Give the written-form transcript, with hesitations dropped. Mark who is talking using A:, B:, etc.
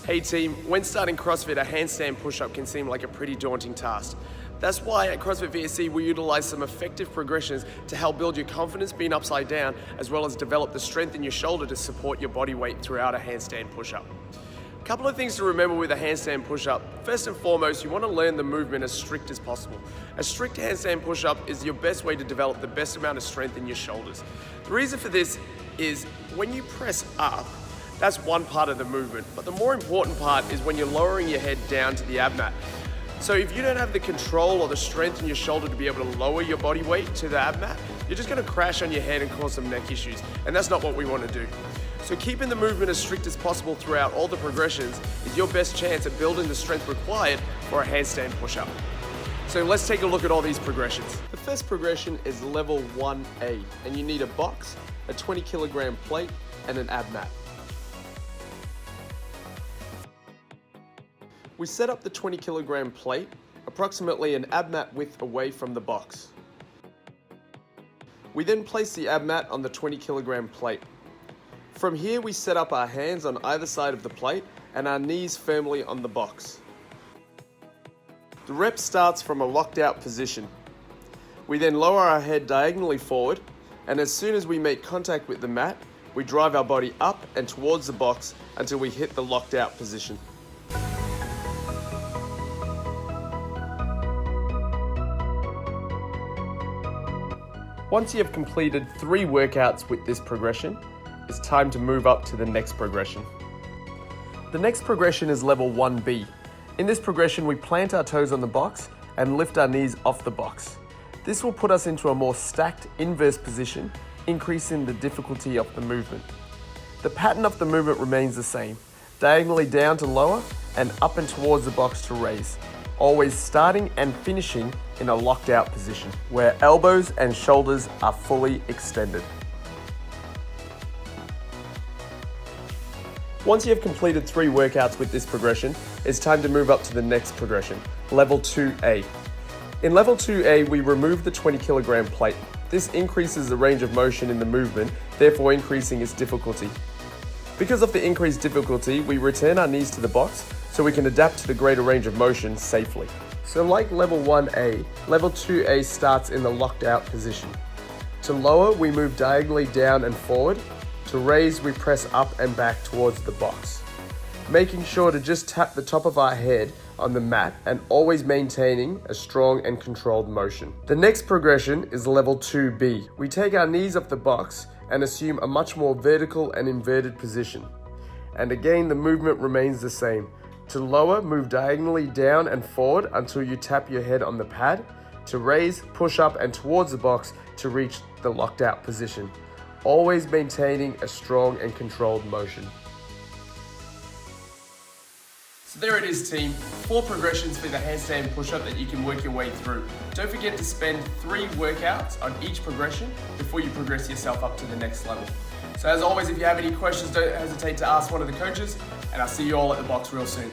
A: Hey team, when starting CrossFit, a handstand push-up can seem like a pretty daunting task. That's why at CrossFit VSC we utilise some effective progressions to help build your confidence being upside down, as well as develop the strength in your shoulder to support your body weight throughout a handstand push-up. A couple of things to remember with a handstand push-up. First and foremost, you want to learn the movement as strict as possible. A strict handstand push-up is your best way to develop the best amount of strength in your shoulders. The reason for this is when you press up, that's one part of the movement, but the more important part is when you're lowering your head down to the ab mat. So if you don't have the control or the strength in your shoulder to be able to lower your body weight to the ab mat, you're just going to crash on your head and cause some neck issues, and that's not what we want to do. So keeping the movement as strict as possible throughout all the progressions is your best chance at building the strength required for a handstand push-up. So let's take a look at all these progressions. The first progression is level 1A, and you need a box, a 20 kilogram plate, and an ab mat. We set up the 20 kilogram plate approximately an ab mat width away from the box. We then place the ab mat on the 20 kilogram plate. From here we set up our hands on either side of the plate and our knees firmly on the box. The rep starts from a locked out position. We then lower our head diagonally forward, and as soon as we make contact with the mat, we drive our body up and towards the box until we hit the locked out position. Once you have completed 3 workouts with this progression, it's time to move up to the next progression. The next progression is level 1B. In this progression, we plant our toes on the box and lift our knees off the box. This will put us into a more stacked inverse position, increasing the difficulty of the movement. The pattern of the movement remains the same, diagonally down to lower and up and towards the box to raise, always starting and finishing in a locked out position where elbows and shoulders are fully extended. Once you have completed 3 workouts with this progression, it's time to move up to the next progression, level 2A. In level 2A, we remove the 20 kilogram plate. This increases the range of motion in the movement, therefore increasing its difficulty. Because of the increased difficulty, we return our knees to the box so we can adapt to the greater range of motion safely. So like level 1A, level 2A starts in the locked out position. To lower, we move diagonally down and forward. To raise, we press up and back towards the box, making sure to just tap the top of our head on the mat and always maintaining a strong and controlled motion. The next progression is level 2B. We take our knees off the box and assume a much more vertical and inverted position. And again, the movement remains the same. To lower, move diagonally down and forward until you tap your head on the pad. To raise, push up and towards the box to reach the locked out position, always maintaining a strong and controlled motion. So there it is team, 4 progressions for the handstand push-up that you can work your way through. Don't forget to spend 3 workouts on each progression before you progress yourself up to the next level. So as always, if you have any questions, don't hesitate to ask one of the coaches, and I'll see you all at the box real soon.